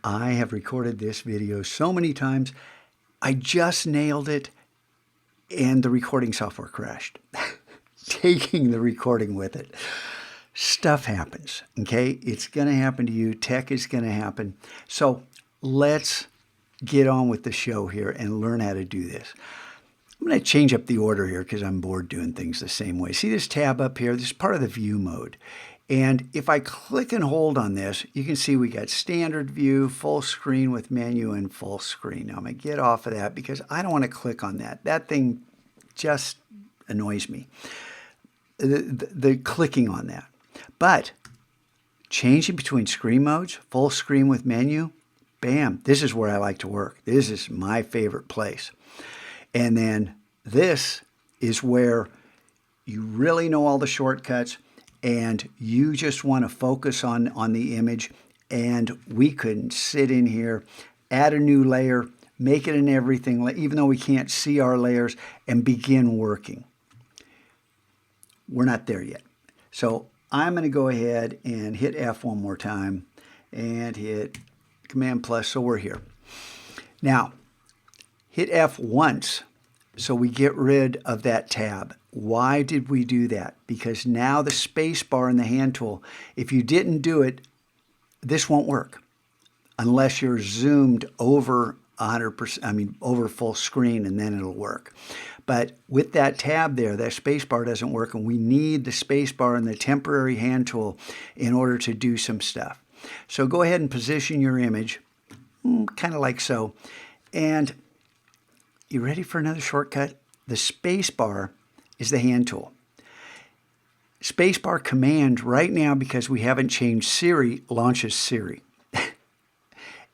I have recorded this video so many times. I just nailed it and the recording software crashed, taking the recording with it. Stuff happens, okay? It's going to happen to you. Tech is going to happen. So let's get on with the show here and learn how to do this. I'm going to change up the order here because I'm bored doing things the same way. See this tab up here? This is part of the view mode. And if I click and hold on this, you can see we got standard view, full screen with menu, and full screen. Now I'm going to get off of that because I don't want to click on that. That thing just annoys me, the clicking on that. But changing between screen modes, full screen with menu, bam, this is where I like to work. This is my favorite place. And then this is where you really know all the shortcuts and you just want to focus on the image, and we can sit in here, add a new layer, make it an everything, even though we can't see our layers, and begin working. We're not there yet. So I'm going to go ahead and hit F one more time and hit Command plus, so we're here. Now, hit F once so we get rid of that tab. Why did we do that? Because now the space bar and the hand tool, if you didn't do it, this won't work unless you're zoomed over 100%, over full screen, and then it'll work. But with that tab there, that space bar doesn't work, and we need the space bar and the temporary hand tool in order to do some stuff. So go ahead and position your image, kind of like so. And you ready for another shortcut? The space bar is the hand tool. Spacebar command right now, because we haven't changed Siri, launches Siri.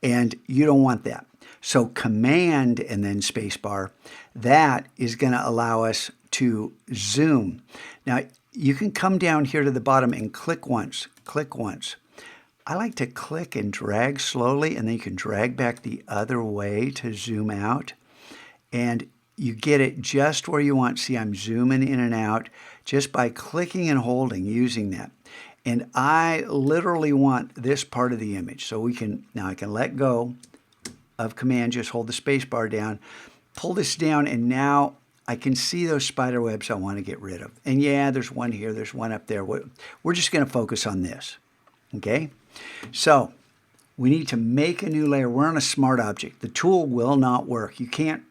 And you don't want that. So command and then spacebar, that is going to allow us to zoom. Now you can come down here to the bottom and click once, click once. I like to click and drag slowly, and then you can drag back the other way to zoom out. And you get it just where you want. See, I'm zooming in and out just by clicking and holding, using that. And I literally want this part of the image. So now I can let go of command, just hold the space bar down, pull this down, and now I can see those spider webs I want to get rid of. And yeah, there's one here, there's one up there. We're just going to focus on this, okay? So we need to make a new layer. We're on a smart object. The tool will not work. You can't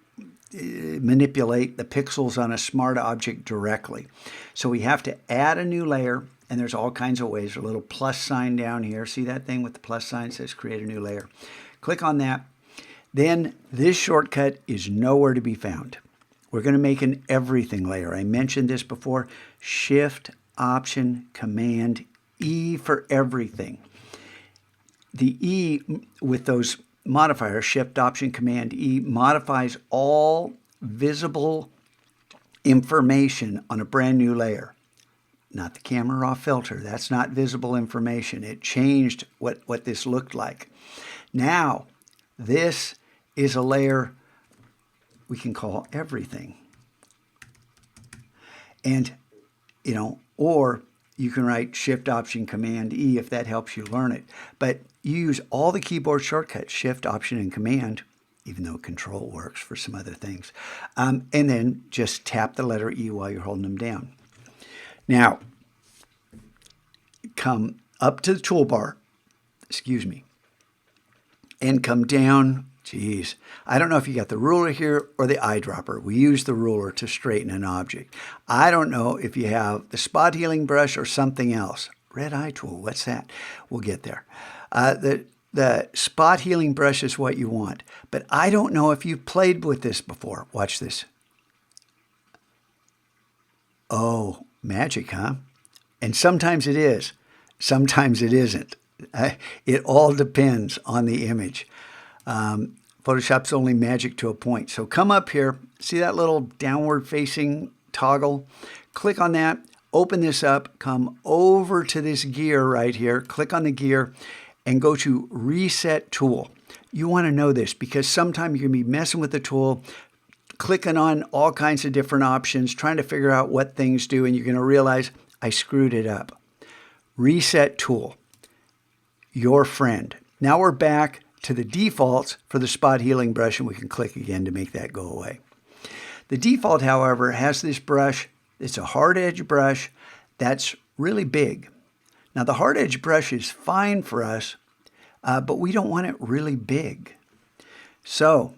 manipulate the pixels on a smart object directly. So we have to add a new layer, and there's all kinds of ways. There's a little plus sign down here. See that thing with the plus sign? It says create a new layer. Click on that. Then this shortcut is nowhere to be found. We're going to make an everything layer. I mentioned this before. Shift, Option, Command, E for everything. The E with those modifier, Shift, Option, Command, E, modifies all visible information on a brand new layer. Not the camera raw filter. That's not visible information. It changed what this looked like. Now, this is a layer we can call everything. And, or you can write Shift, Option, Command, E if that helps you learn it. But you use all the keyboard shortcuts, Shift, Option, and Command, even though Control works for some other things. And then just tap the letter E while you're holding them down. Now, come up to the toolbar, and come down. Geez, I don't know if you got the ruler here or the eyedropper. We use the ruler to straighten an object. I don't know if you have the spot healing brush or something else. Red eye tool, what's that? We'll get there. The spot healing brush is what you want. But I don't know if you've played with this before. Watch this. Oh, magic, huh? And sometimes it is. Sometimes it isn't. It all depends on the image. Photoshop's only magic to a point. So come up here, see that little downward facing toggle? Click on that, open this up, come over to this gear right here, click on the gear, and go to Reset Tool. You want to know this because sometimes you're going to be messing with the tool, clicking on all kinds of different options, trying to figure out what things do, and you're going to realize I screwed it up. Reset Tool, your friend. Now we're back to the defaults for the spot healing brush, and we can click again to make that go away. The default, however, has this brush. It's a hard edge brush that's really big. Now, the hard edge brush is fine for us, but we don't want it really big. So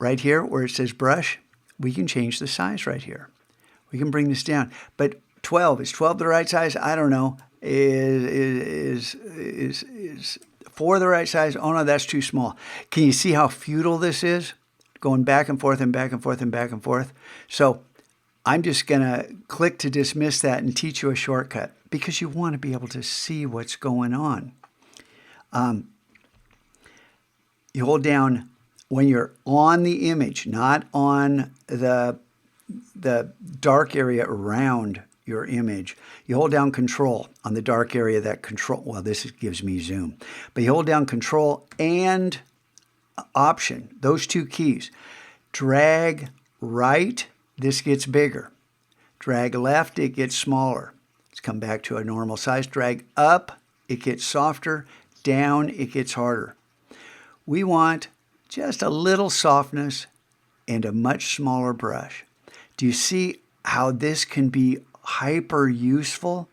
right here where it says brush, we can change the size right here. We can bring this down. But 12, is 12 the right size? I don't know. Is 4 the right size? Oh no, that's too small. Can you see how futile this is? Going back and forth and back and forth and back and forth. So I'm just going to click to dismiss that and teach you a shortcut because you want to be able to see what's going on. You hold down when you're on the image, not on the dark area around your image. You hold down Control on the dark area. That Control, well, this gives me zoom, but you hold down Control and Option, those two keys. Drag right, this gets bigger. Drag left, it gets smaller. Let's come back to a normal size. Drag up, it gets softer. Down, it gets harder. We want just a little softness and a much smaller brush. Do you see how this can be hyper useful?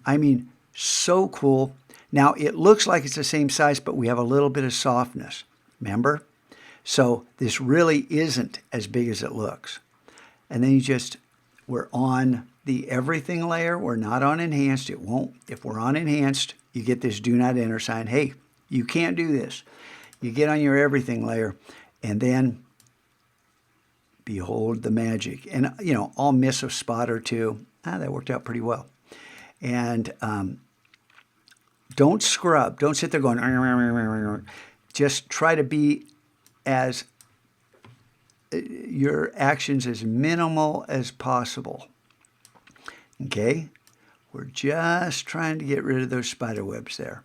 I mean, so cool. Now, it looks like it's the same size, but we have a little bit of softness. Remember? So this really isn't as big as it looks. And then we're on the everything layer. We're not on enhanced. It won't. If we're on enhanced, you get this do not enter sign. Hey, you can't do this. You get on your everything layer, and then behold the magic. And, I'll miss a spot or two. That worked out pretty well. And don't scrub. Don't sit there going, just try to be your actions as minimal as possible. Okay? We're just trying to get rid of those spider webs there.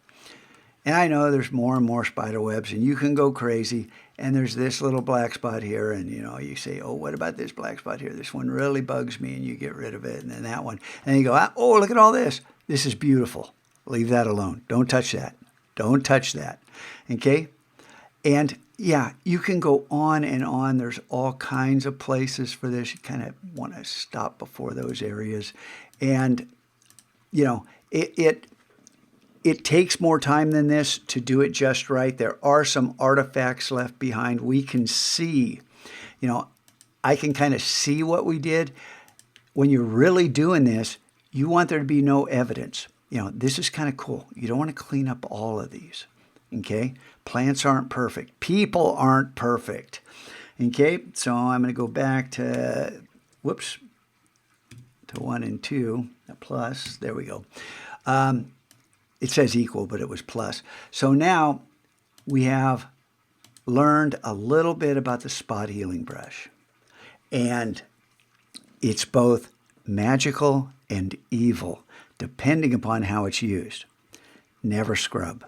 And I know there's more and more spider webs, and you can go crazy. And there's this little black spot here, and you say, oh, what about this black spot here? This one really bugs me, and you get rid of it. And then that one. And you go, oh, look at all this. This is beautiful. Leave that alone. Don't touch that. Don't touch that. Okay? And yeah, you can go on and on. There's all kinds of places for this. You kind of want to stop before those areas. And, it takes more time than this to do it just right. There are some artifacts left behind. We can see, I can kind of see what we did. When you're really doing this, you want there to be no evidence. This is kind of cool. You don't want to clean up all of these. Okay? Plants aren't perfect. People aren't perfect. Okay? So I'm going to go back to, to 1 and 2, a plus. There we go. It says equal, but it was plus. So now we have learned a little bit about the spot healing brush. And it's both magical and evil, depending upon how it's used. Never scrub.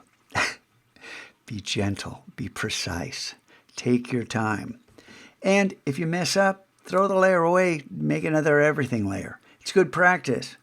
Be gentle. Be precise. Take your time. And if you mess up, throw the layer away. Make another everything layer. It's good practice.